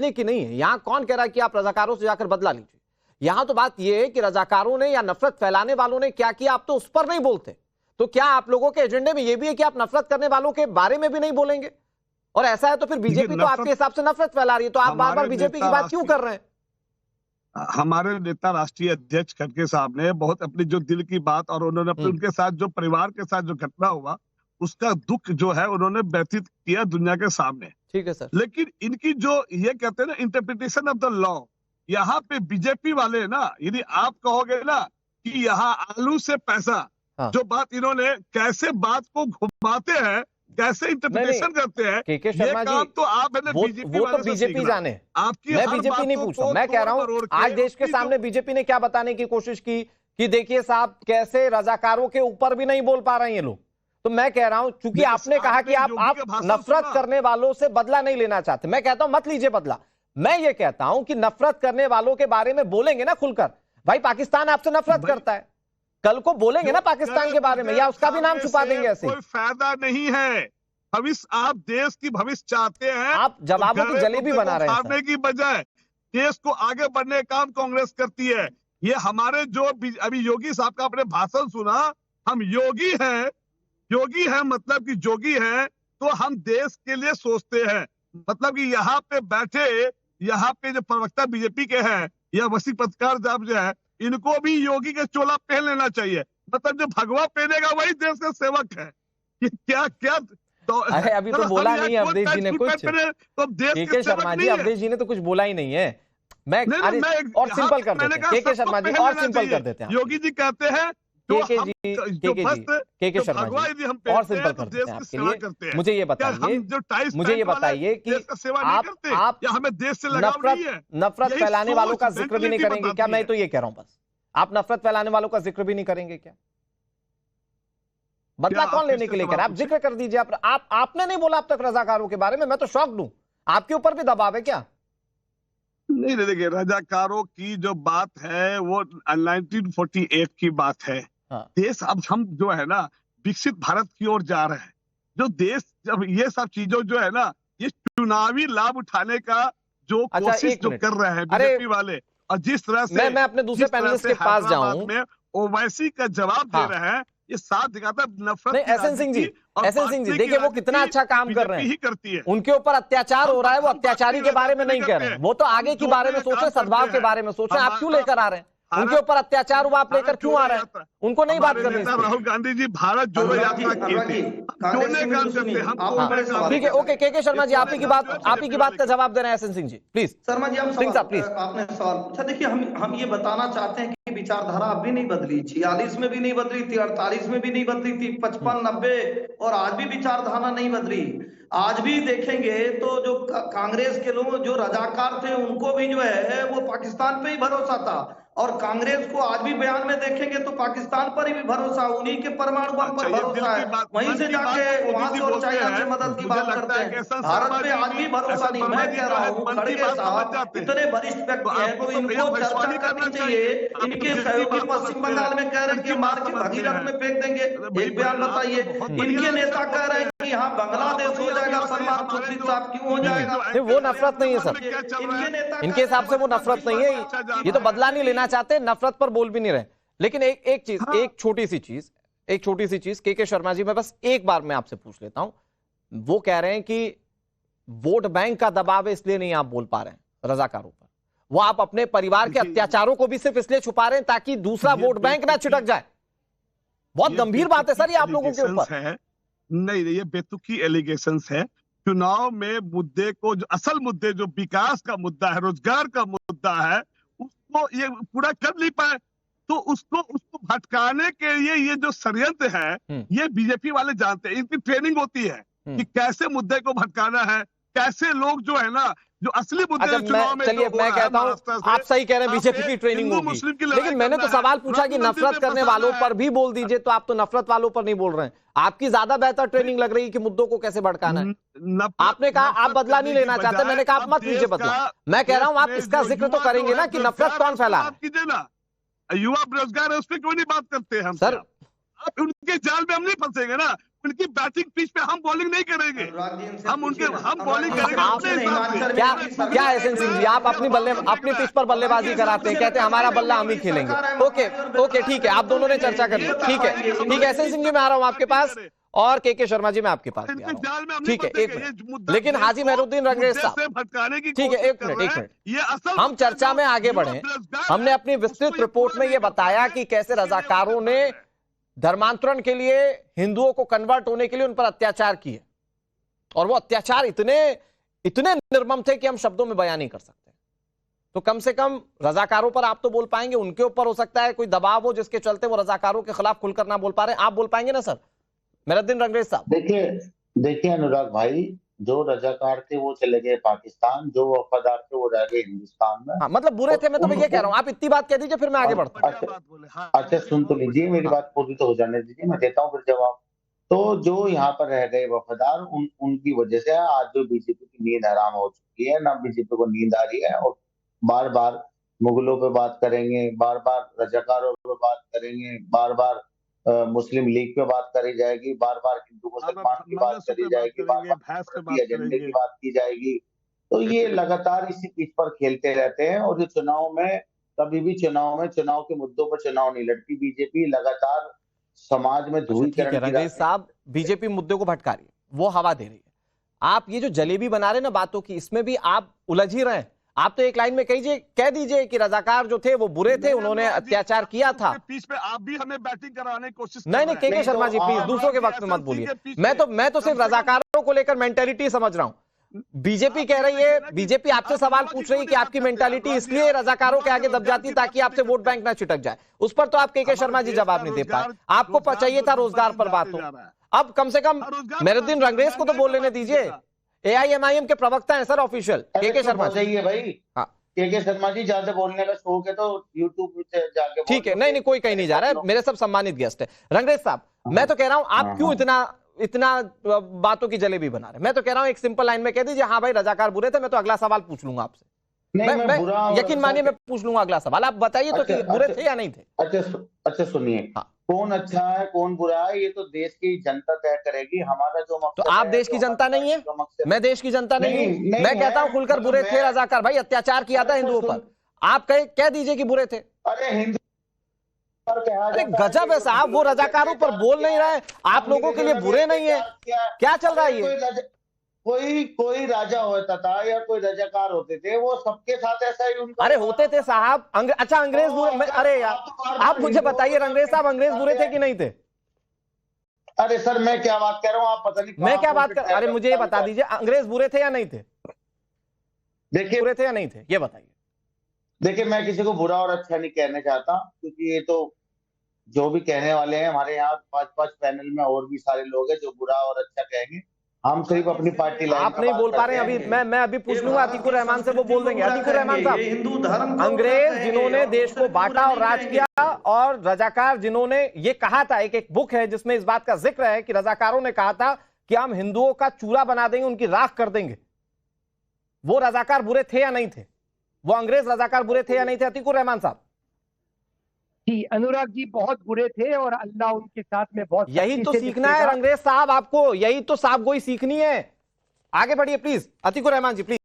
की नहीं है। यहां कौन कह रहा है कि आप रजाकारों से जाकर बदला लीजिए? यहां तो बात यह है कि रजाकारों ने या नफरत फैलाने वालों ने क्या किया, आप तो उस पर नहीं बोलते। तो क्या आप लोगों के एजेंडे में यह भी है कि आप नफरत करने वालों के बारे में भी नहीं बोलेंगे? और ऐसा है तो फिर बीजेपी तो आपके हिसाब से नफरत फैला रही है, तो आप बार बार बीजेपी की बात क्यों कर रहे हैं? हमारे नेता राष्ट्रीय अध्यक्ष खड़गे साहब ने बहुत अपनी जो दिल की बात, और उन्होंने अपने उनके साथ जो परिवार के साथ जो घटना हुआ उसका दुख जो है उन्होंने व्यतीत किया दुनिया के सामने। ठीक है सर। लेकिन इनकी जो ये कहते हैं ना इंटरप्रिटेशन ऑफ द लॉ, यहाँ पे बीजेपी वाले ना, यदि आप कहोगे ना कि यहाँ आलू से पैसा, हाँ। जो बात इन्होंने कैसे बात को घुमाते हैं, कैसे इंटरप्रिटेशन करते हैं, ये काम तो आप है ना बीजेपी वो तो बीजेपी जाने, आपकी मैं बीजेपी नहीं पूछ रहा। मैं कह रहा हूं आज देश के सामने बीजेपी ने क्या बताने की कोशिश की कि देखिए साहब कैसे रजाकारों के ऊपर भी नहीं बोल पा रहे हैं ये लोग। तो मैं कह रहा हूं चूंकि आपने कहा कि आप नफरत करने वालों से बदला नहीं लेना चाहते, मैं कहता हूं मत लीजिए बदला। मैं ये कहता हूं कि नफरत करने वालों के बारे में बोलेंगे ना खुलकर, भाई पाकिस्तान आपसे नफरत करता है, कल को बोलेंगे ना पाकिस्तान के बारे में, या उसका भी नाम छुपा देंगे ऐसे। कोई फायदा नहीं है। भविष्य, आप देश की भविष्य चाहते हैं, आप जवाबों की जलेबी बना रहे हैं की बजाय देश को आगे बढ़ने का काम कांग्रेस करती है। ये हमारे जो अभी योगी साहब का आपने भाषण सुना, हम योगी हैं मतलब कि जोगी हैं, तो हम देश के लिए सोचते हैं। मतलब कि यहाँ पे बैठे, यहाँ पे जो प्रवक्ता बीजेपी के हैं या वसी पत्रकार साहब जो है, इनको भी योगी का चोला पहन लेना चाहिए। मतलब जो भगवा पहनेगा वही देश का सेवक है। ये क्या क्या तो अरे अभी तो बोला नहीं है अवधेश जी ने कुछ, के शर्मा जी, अवधेश जी ने तो कुछ बोला ही नहीं है। मैं और सिंपल कर देते हैं के शर्मा जी, और सिंपल कर देते हैं। योगी जी कहते हैं के शर्मा जी और सिंपल कर देते हैं आपके लिए। मुझे ये बताइए कि आप हमें देश से लगाव नहीं है, नफरत फैलाने वालों का जिक्र भी नहीं करेंगे क्या? मैं तो ये कह रहा हूं बस, आप नफरत फैलाने वालों का जिक्र भी नहीं करेंगे क्या? बदला कौन लेने के लिए कर? आप जिक्र कर दीजिए। आपने नहीं बोला अब तक रजाकारों के बारे में, मैं तो शॉक्ड हूं। आपके ऊपर भी दबाव है क्या? नहीं देखिए, रजाकारों की जो बात है वो 1948 की बात है। हाँ। देश अब हम जो है ना विकसित भारत की ओर जा रहे हैं। जो देश जब ये सब चीजों जो है ना, ये चुनावी लाभ उठाने का जो कोशिश जो कर रहे हैं बीजेपी वाले, और जिस तरह से मैं अपने दूसरे पैनलिस्ट के पास जाऊं में ओवैसी का जवाब दे रहे हैं, ये साथ दिखाता नफरत। एसएन सिंह जी देखिए वो कितना अच्छा काम कर रहे हैं, उनके ऊपर अत्याचार हो रहा है, वो अत्याचारी के बारे में नहीं कह रहे हैं, वो तो आगे के बारे में सोचे, सद्भाव के बारे में सोचे। आप क्यों लेकर आ रहे हैं? उनके ऊपर अत्याचार हुआ, आप लेकर क्यों आ रहे हैं? उनको नहीं बात करनी। राहुल गांधी जी भारत जोड़ो यात्रा किए थे, ठीक है, ओके। के शर्मा जी आप ही की बात का जवाब दे रहे हैं SN Singh ji, please. Sharma ji please, आपने सवाल पूछा। देखिए हम ये बताना चाहते हैं कि विचारधारा अब भी नहीं बदली, 46 में भी नहीं बदली थी, 48 में भी नहीं बदली थी, 55, 90 और आज भी विचारधारा नहीं बदली। आज भी देखेंगे तो जो कांग्रेस के लोग जो रजाकार थे उनको भी जो है वो पाकिस्तान पे ही भरोसा था, और कांग्रेस को आज भी बयान में देखेंगे तो पाकिस्तान पर ही भी भरोसा, उन्हीं के परमाणु बम पर भरोसा है। वहीं से जाके वहां से और चाइना से मदद की बात करते हैं। भारत पे आज भी भरोसा नहीं। मैं कह रहा हूँ खड़गे साहब इतने वरिष्ठ व्यक्ति हैं तो इनको चर्चा करनी चाहिए। इनके सहयोगी पश्चिम बंगाल में कह रहे हैं कि मार के भगीरथ में फेंक देंगे, एक बयान बताइए। इनके नेता कह रहे हैं कि यहाँ बांग्लादेश हो जाएगा, सलमान खुर्शीद साहब क्यों हो जाएगा? वो नफरत नहीं है सर, इनके हिसाब से वो नफरत नहीं है, ये तो बदला नहीं लेना चाहते, नफरत पर बोल भी नहीं रहे। लेकिन एक छोटी सी चीज के शर्मा जी, मैं बस एक बार मैं आपसे पूछ लेता हूं। वो कह रहे हैं कि वोट बैंक का दबाव है इसलिए नहीं आप बोल पा रहे हैं रजाकारों पर, वो आप अपने परिवार के अत्याचारों को भी सिर्फ इसलिए छुपा रहे हैं ताकि दूसरा वोट बैंक ना छिटक जाए। बहुत गंभीर बात है सर ये आप लोगों के ऊपर। नहीं, ये बेतुकी एलिगेशंस है। चुनाव में मुद्दे को, जो असल मुद्दे, जो विकास का मुद्दा है, रोजगार का मुद्दा है, उसको ये पूरा कर नहीं पाए, तो उसको भटकाने के लिए ये जो षड्यंत्र है, ये बीजेपी वाले जानते हैं। इनकी ट्रेनिंग होती है कि कैसे मुद्दे को भटकाना है, कैसे लोग जो है ना जो असली मुद्दे चुनाव में। चलिए मैं कहता हूं आप सही कह रहे हैं, बीजेपी की ट्रेनिंग होगी, लेकिन मैंने तो सवाल पूछा कि नफरत करने वालों पर भी बोल दीजिए, तो आप तो नफरत वालों पर नहीं बोल रहे हैं। आपकी ज्यादा बेहतर ट्रेनिंग लग रही है कि मुद्दों को कैसे भड़काना है। आपने कहा आप बदला नहीं लेना चाहते, मैंने कहा आप मत लीजिए बदला। मैं कह रहा हूं आप इसका जिक्र तो करेंगे ना कि नफरत कौन फैला है। युवा बेरोजगार है उस पर क्यों नहीं बात करते हम? सर आप उनके जाल में हम नहीं फंसेंगे ना। उनकी बैटिंग पिच पे हम बॉलिंग नहीं करेंगे, अनुराग जी इनसे हम उनके पूछिए ना। हम बॉलिंग अनुराग जी, करेंगे आपने अपने हिसाब से। हिमाचल क्या में भी क्या एसएन सिंह जी, आप अपनी पिच पर बल्लेबाजी कराते हैं, कहते हैं हमारा बल्ला हम ही खेलेंगे। ओके ओके, ठीक है, आप दोनों ने चर्चा कर ली, ठीक है ठीक है। एसएन सिंह जी मैं आ रहा हूं आपके पास, और के शर्मा जी मैं आपके पास भी आ रहा हूं। ठीक है, एक मिनट, लेकिन हाजी मेहरुद्दीन रंगरेज साहब, भटकाने की ठीक है, एक मिनट, ये असल हम चर्चा में आगे बढ़े। हमने अपनी विस्तृत रिपोर्ट में ये बताया कि कैसे रजाकारों ने धर्मांतरण के लिए, हिंदुओं को कन्वर्ट होने के लिए उन पर अत्याचार किए, और वो अत्याचार इतने निर्मम थे कि हम शब्दों में बयान नहीं कर सकते। तो कम से कम रजाकारों पर आप तो बोल पाएंगे, उनके ऊपर हो सकता है कोई दबाव हो जिसके चलते वो रजाकारों के खिलाफ खुलकर ना बोल पा रहे हैं। आप बोल पाएंगे ना सर मेहरुद्दीन रंगरेज साहब? देखिए अनुराग भाई, जो रजाकार थे वो चले गए पाकिस्तान, जो वफादार थे वो रह गए हिंदुस्तान में। हाँ, मतलब बुरे थे, मैं तो ये कह रहा हूँ। आप इतनी बात कह दीजिए फिर मैं आगे बढ़ता हूँ। अच्छा सुन तो लीजिए, मेरी बात पूरी तो हो जाने दीजिए, मैं देता हूँ फिर जवाब। तो जो यहाँ पर रह गए वफादार, उनकी वजह से आज जो बीजेपी की नींद हराम हो चुकी है ना, बीजेपी को नींद आ रही है, और बार बार मुगलों पे बात करेंगे, बार बार रजाकारों पे बात करेंगे, बार बार मुस्लिम लीग पे बात करी जाएगी, बार बार हिंदू मुसलमान की बात करी जाएगी, बार बार एजेंडे की बात की जाएगी। तो ये लगातार इसी पिच पर खेलते रहते हैं, और जो चुनाव में कभी भी चुनाव के मुद्दों पर चुनाव नहीं लड़ती बीजेपी, लगातार समाज में ध्रुवीकरण की रंगरेज साहब, बीजेपी मुद्दे को भटका रही है, वो हवा दे रही है। आप ये जो जलेबी बना रहे ना बातों की, इसमें भी आप उलझ ही रहे हैं। आप तो एक लाइन में कह दीजिए कि रजाकार जो थे वो बुरे थे, उन्होंने अत्याचार किया था। पिच पे आप भी हमें बैटिंग कराने की कोशिश नहीं के शर्मा जी प्लीज दूसरों के वक्त में मत बोलिए। मैं तो सिर्फ रजाकारों को लेकर मेंटेलिटी समझ रहा हूं। बीजेपी कह रही है, बीजेपी आपसे सवाल पूछ रही है कि आपकी मेंटालिटी इसलिए रजाकारों के आगे दब जाती ताकि आपसे वोट बैंक ना छिटक जाए। उस पर तो आप के शर्मा जी जवाब नहीं दे पाए। आपको चाहिए था रोजगार पर बात हो। अब कम से कम मेहरुद्दीन रंगरेज को तो बोल लेने दीजिए। एआईएमआईएम के प्रवक्ता हैं सर, ऑफिशियल के शर्मा जी। भाई हाँ, के शर्मा जी, ज्यादा बोलने का शौक है तो यूट्यूब पे जाके ठीक है। नहीं कोई कहीं नहीं जा रहा है, मेरे सब सम्मानित गेस्ट है। रंगरेज साहब, मैं तो कह रहा हूं आप क्यों इतना बातों की जलेबी बना रहे? मैं तो कह रहा हूं एक सिंपल लाइन में कह दीजिए, हाँ भाई रजाकार बुरे थे, मैं तो अगला सवाल पूछ लूंगा आपसे। मैं यकीन मानिए मैं पूछ लूंगा अगला सवाल। आप बताइए तो कि बुरे थे या नहीं थे? अच्छा सुनिए, कौन अच्छा है कौन बुरा है ये तो देश की जनता तय करेगी। हमारा जो मकसद तो आप देश की जनता नहीं है, मैं देश की जनता नहीं हूं। मैं कहता हूं खुलकर बुरे थे रजाकार, भाई अत्याचार किया था हिंदुओं पर। आप कह दीजिए कि बुरे थे। अरे हिंदू अरे गजब है साहब, वो रजाकारों पर बोल नहीं रहे, आप लोगों के लिए बुरे नहीं है। क्या चल रहा है ये? कोई राजा होता था या कोई रजाकार होते थे, वो सबके साथ ऐसा ही उनका। अरे होते थे साहब। अच्छा अंग्रेज बुरे? अरे यार आप मुझे बताइए रंगरेज साहब, अंग्रेज बुरे थे कि नहीं थे? अरे सर मैं क्या बात कर रहा हूँ, आप पता नहीं मैं क्या बात कर। अरे मुझे ये बता दीजिए, अंग्रेज बुरे थे या नहीं थे? देखिए बुरे थे या नहीं थे ये बताइए। देखिए मैं किसी को बुरा और अच्छा नहीं कहना चाहता, क्योंकि ये तो जो भी कहने वाले हैं, हमारे यहाँ 5 पैनल में और भी सारे लोग हैं जो बुरा और अच्छा कहेंगे। हम सिर्फ अपनी पार्टी लाइन आप नहीं बोल पा रहे हैं। अभी मैं अभी पूछ लूंगा अतीकुर रहमान से, वो बोल देंगे। अतीकुर रहमान साहब, हिंदू धर्म अंग्रेज जिन्होंने देश को बांटा और राज किया, और रजाकार जिन्होंने ये कहा था, एक बुक है जिसमें इस बात का जिक्र है कि रजाकारों ने कहा था कि हम हिंदुओं का चूरा बना देंगे, उनकी राख कर देंगे। वो रजाकार बुरे थे या नहीं थे? वो अंग्रेज रजाकार बुरे थे या नहीं थे अतीकुर रहमान साहब? जी अनुराग जी बहुत बुरे थे, और अल्लाह उनके साथ में बहुत। यही तो सीखना है रंगरेज साहब आपको, यही तो साहब गोई सीखनी है। आगे बढ़िए प्लीज अतीकुर रहमान जी प्लीज।